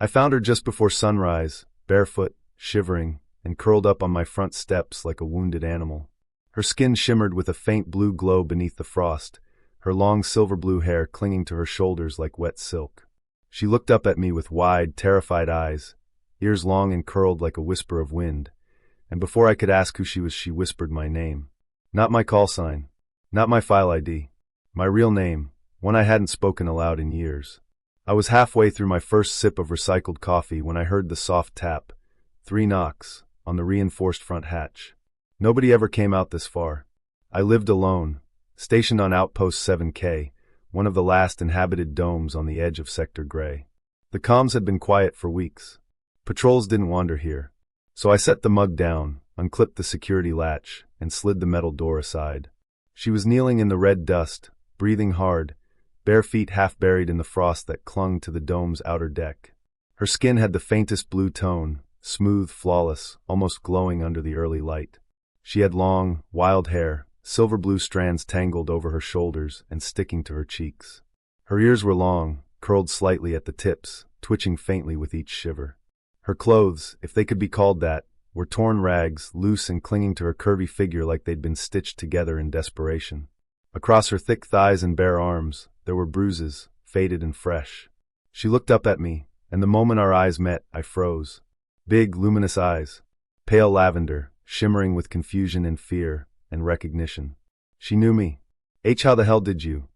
I found her just before sunrise, barefoot, shivering, and curled up on my front steps like a wounded animal. Her skin shimmered with a faint blue glow beneath the frost, her long silver-blue hair clinging to her shoulders like wet silk. She looked up at me with wide, terrified eyes, ears long and curled like a whisper of wind, and before I could ask who she was, she whispered my name. Not my call sign, not my file ID, my real name, one I hadn't spoken aloud in years. I was halfway through my first sip of recycled coffee when I heard the soft tap, 3 knocks, on the reinforced front hatch. Nobody ever came out this far. I lived alone, stationed on Outpost 7K, one of the last inhabited domes on the edge of Sector Grey. The comms had been quiet for weeks. Patrols didn't wander here. So I set the mug down, unclipped the security latch, and slid the metal door aside. She was kneeling in the red dust, breathing hard, bare feet half buried in the frost that clung to the dome's outer deck. Her skin had the faintest blue tone, smooth, flawless, almost glowing under the early light. She had long, wild hair, silver blue strands tangled over her shoulders and sticking to her cheeks. Her ears were long, curled slightly at the tips, twitching faintly with each shiver. Her clothes, if they could be called that, were torn rags, loose and clinging to her curvy figure like they'd been stitched together in desperation. Across her thick thighs and bare arms, there were bruises, faded and fresh. She looked up at me, and the moment our eyes met, I froze. Big, luminous eyes, pale lavender, shimmering with confusion and fear and recognition. She knew me. How the hell did you?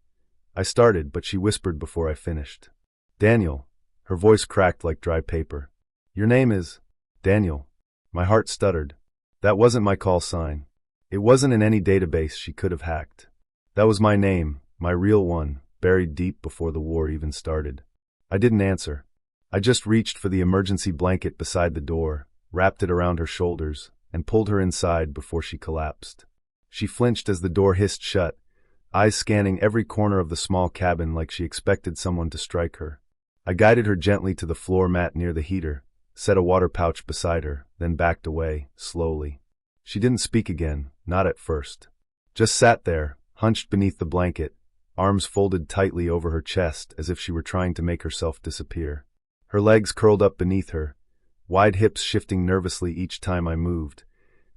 I started, but she whispered before I finished. Daniel. Her voice cracked like dry paper. Your name is Daniel. My heart stuttered. That wasn't my call sign. It wasn't in any database she could have hacked. That was my name, my real one, buried deep before the war even started. I didn't answer. I just reached for the emergency blanket beside the door, wrapped it around her shoulders, and pulled her inside before she collapsed. She flinched as the door hissed shut, eyes scanning every corner of the small cabin like she expected someone to strike her. I guided her gently to the floor mat near the heater, set a water pouch beside her, then backed away, slowly. She didn't speak again, not at first. Just sat there, hunched beneath the blanket, arms folded tightly over her chest as if she were trying to make herself disappear. Her legs curled up beneath her, wide hips shifting nervously each time I moved,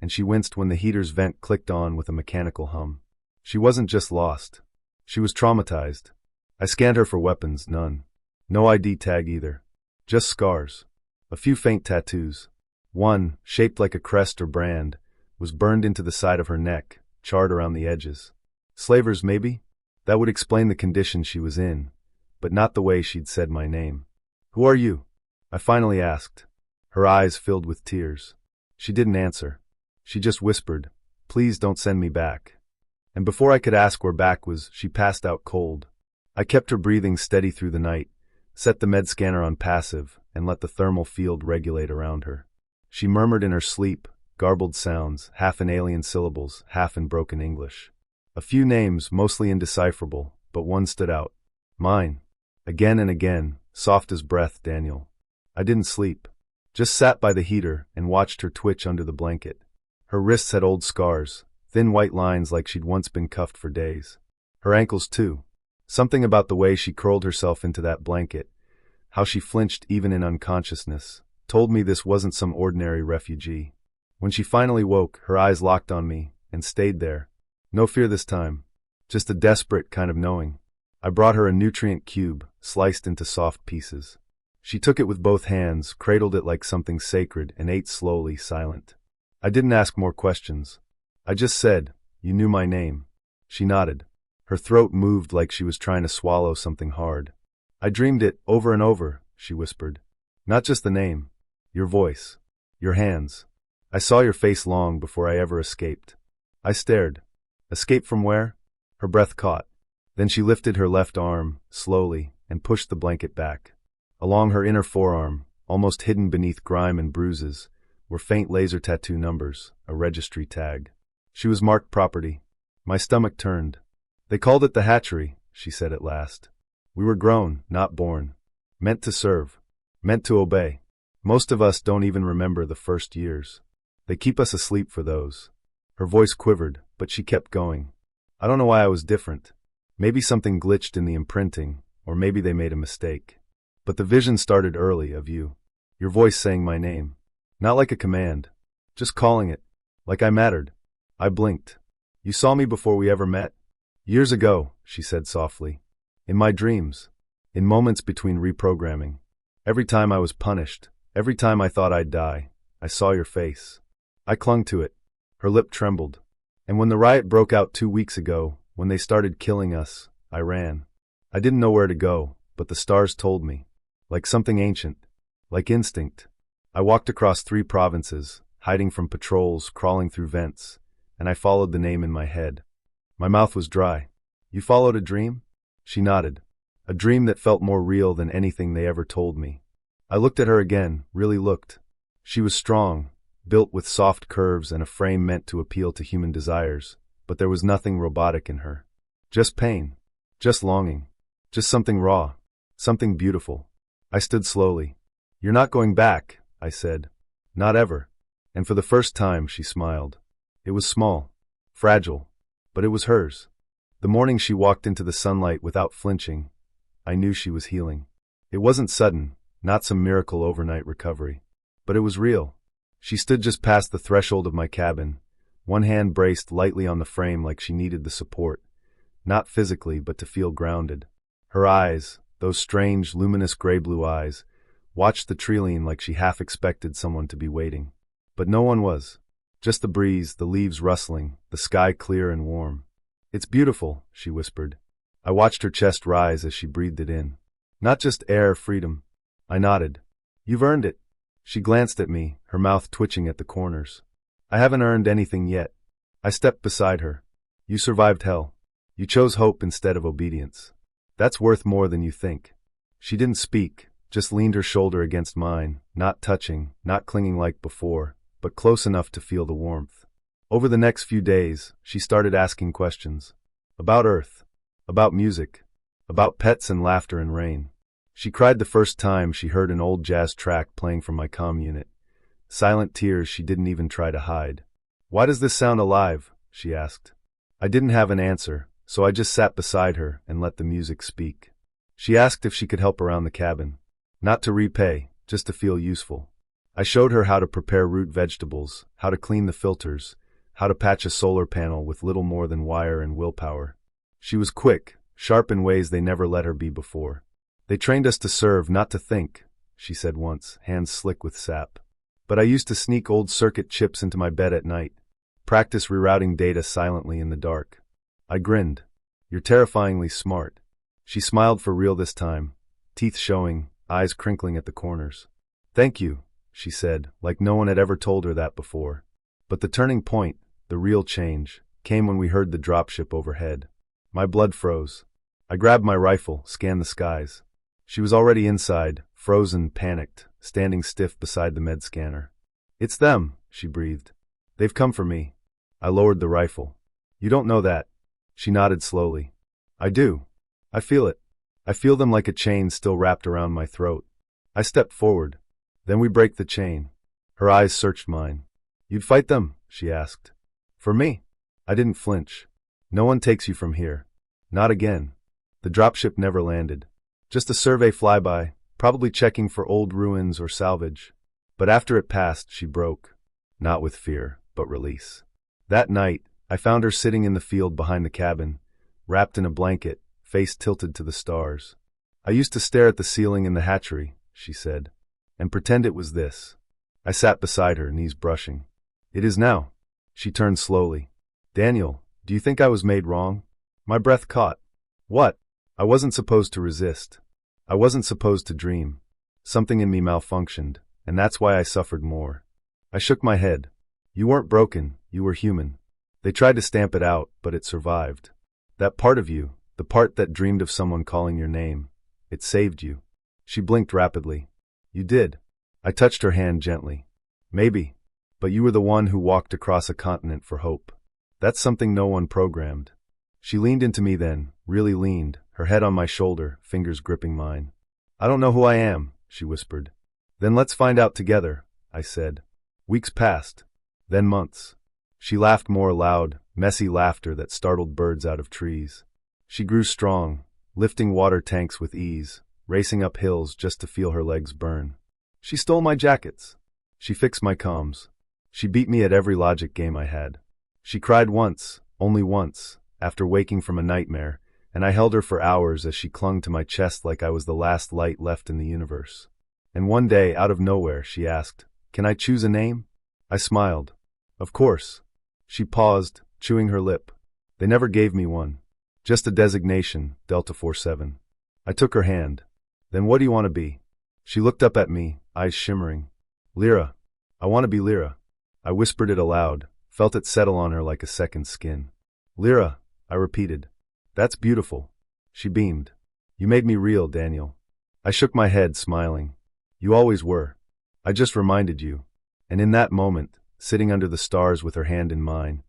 and she winced when the heater's vent clicked on with a mechanical hum. She wasn't just lost. She was traumatized. I scanned her for weapons, none. No ID tag either. Just scars. A few faint tattoos. One, shaped like a crest or brand, was burned into the side of her neck, charred around the edges. Slavers, maybe? That would explain the condition she was in, but not the way she'd said my name. Who are you? I finally asked. Her eyes filled with tears. She didn't answer. She just whispered, "Please don't send me back." And before I could ask where back was, she passed out cold. I kept her breathing steady through the night, set the med scanner on passive, and let the thermal field regulate around her. She murmured in her sleep, garbled sounds, half in alien syllables, half in broken English. A few names, mostly indecipherable, but one stood out. Mine. Again and again, soft as breath, Daniel. I didn't sleep. Just sat by the heater and watched her twitch under the blanket. Her wrists had old scars, thin white lines like she'd once been cuffed for days. Her ankles too. Something about the way she curled herself into that blanket, how she flinched even in unconsciousness, told me this wasn't some ordinary refugee. When she finally woke, her eyes locked on me, and stayed there. No fear this time, just a desperate kind of knowing. I brought her a nutrient cube, sliced into soft pieces. She took it with both hands, cradled it like something sacred, and ate slowly, silent. I didn't ask more questions. I just said, "You knew my name." She nodded. Her throat moved like she was trying to swallow something hard. "I dreamed it, over and over," she whispered. "Not just the name. Your voice. Your hands. I saw your face long before I ever escaped." I stared. Escape from where? Her breath caught. Then she lifted her left arm, slowly, and pushed the blanket back. Along her inner forearm, almost hidden beneath grime and bruises, were faint laser tattoo numbers, a registry tag. She was marked property. My stomach turned. "They called it the hatchery," she said at last. "We were grown, not born. Meant to serve. Meant to obey. Most of us don't even remember the first years. They keep us asleep for those." Her voice quivered, but she kept going. I don't know why I was different. Maybe something glitched in the imprinting, or maybe they made a mistake. But the vision started early of you. Your voice saying my name. Not like a command. Just calling it. Like I mattered. I blinked. You saw me before we ever met? Years ago, she said softly. In my dreams. In moments between reprogramming. Every time I was punished. Every time I thought I'd die. I saw your face. I clung to it. Her lip trembled. And when the riot broke out 2 weeks ago, when they started killing us, I ran. I didn't know where to go, but the stars told me. Like something ancient. Like instinct. I walked across 3 provinces, hiding from patrols, crawling through vents, and I followed the name in my head. My mouth was dry. You followed a dream? She nodded. A dream that felt more real than anything they ever told me. I looked at her again, really looked. She was strong, built with soft curves and a frame meant to appeal to human desires, but there was nothing robotic in her. Just pain. Just longing. Just something raw. Something beautiful. I stood slowly. You're not going back, I said. Not ever. And for the first time, she smiled. It was small. Fragile. But it was hers. The morning she walked into the sunlight without flinching, I knew she was healing. It wasn't sudden, not some miracle overnight recovery. But it was real. She stood just past the threshold of my cabin, one hand braced lightly on the frame like she needed the support, not physically but to feel grounded. Her eyes, those strange, luminous gray-blue eyes, watched the trillion like she half expected someone to be waiting. But no one was. Just the breeze, the leaves rustling, the sky clear and warm. It's beautiful, she whispered. I watched her chest rise as she breathed it in. Not just air, freedom. I nodded. You've earned it. She glanced at me, her mouth twitching at the corners. I haven't earned anything yet. I stepped beside her. You survived hell. You chose hope instead of obedience. That's worth more than you think. She didn't speak, just leaned her shoulder against mine, not touching, not clinging like before, but close enough to feel the warmth. Over the next few days, she started asking questions. About Earth. About music. About pets and laughter and rain. She cried the first time she heard an old jazz track playing from my comm unit. Silent tears she didn't even try to hide. Why does this sound alive? She asked. I didn't have an answer, so I just sat beside her and let the music speak. She asked if she could help around the cabin. Not to repay, just to feel useful. I showed her how to prepare root vegetables, how to clean the filters, how to patch a solar panel with little more than wire and willpower. She was quick, sharp in ways they never let her be before. They trained us to serve, not to think, she said once, hands slick with sap. But I used to sneak old circuit chips into my bed at night, practice rerouting data silently in the dark. I grinned. You're terrifyingly smart. She smiled for real this time, teeth showing, eyes crinkling at the corners. Thank you, she said, like no one had ever told her that before. But the turning point, the real change, came when we heard the dropship overhead. My blood froze. I grabbed my rifle, scanned the skies. She was already inside, frozen, panicked, standing stiff beside the med scanner. It's them, she breathed. They've come for me. I lowered the rifle. You don't know that. She nodded slowly. I do. I feel it. I feel them like a chain still wrapped around my throat. I stepped forward. Then we break the chain. Her eyes searched mine. You'd fight them? She asked. For me? I didn't flinch. No one takes you from here. Not again. The dropship never landed. Just a survey flyby, probably checking for old ruins or salvage. But after it passed, she broke. Not with fear, but release. That night, I found her sitting in the field behind the cabin, wrapped in a blanket, face tilted to the stars. I used to stare at the ceiling in the hatchery, she said, and pretend it was this. I sat beside her, knees brushing. It is now. She turned slowly. Daniel, do you think I was made wrong? My breath caught. What? I wasn't supposed to resist. I wasn't supposed to dream. Something in me malfunctioned, and that's why I suffered more. I shook my head. You weren't broken, you were human. They tried to stamp it out, but it survived. That part of you, the part that dreamed of someone calling your name, it saved you. She blinked rapidly. You did. I touched her hand gently. Maybe. But you were the one who walked across a continent for hope. That's something no one programmed. She leaned into me then, really leaned, her head on my shoulder, fingers gripping mine. I don't know who I am, she whispered. Then let's find out together, I said. Weeks passed. Then months. She laughed more loud, messy laughter that startled birds out of trees. She grew strong, lifting water tanks with ease, racing up hills just to feel her legs burn. She stole my jackets. She fixed my comms. She beat me at every logic game I had. She cried once, only once, after waking from a nightmare, and I held her for hours as she clung to my chest like I was the last light left in the universe. And one day, out of nowhere, she asked, "Can I choose a name?" I smiled. "Of course." She paused, chewing her lip. "They never gave me one. Just a designation, Delta 47. I took her hand. "Then what do you want to be?" She looked up at me, eyes shimmering. "Lyra. I want to be Lyra." I whispered it aloud, felt it settle on her like a second skin. "Lyra," I repeated. "That's beautiful." She beamed. "You made me real, Daniel." I shook my head, smiling. "You always were. I just reminded you." And in that moment, sitting under the stars with her hand in mine,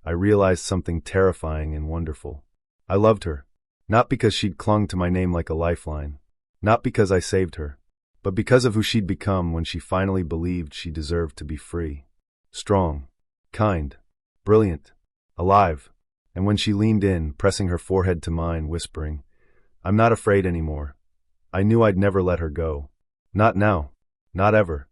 I realized something terrifying and wonderful. I loved her. Not because she'd clung to my name like a lifeline. Not because I saved her. But because of who she'd become when she finally believed she deserved to be free. Strong. Kind. Brilliant. Alive. And when she leaned in, pressing her forehead to mine, whispering, "I'm not afraid anymore," I knew I'd never let her go. Not now. Not ever.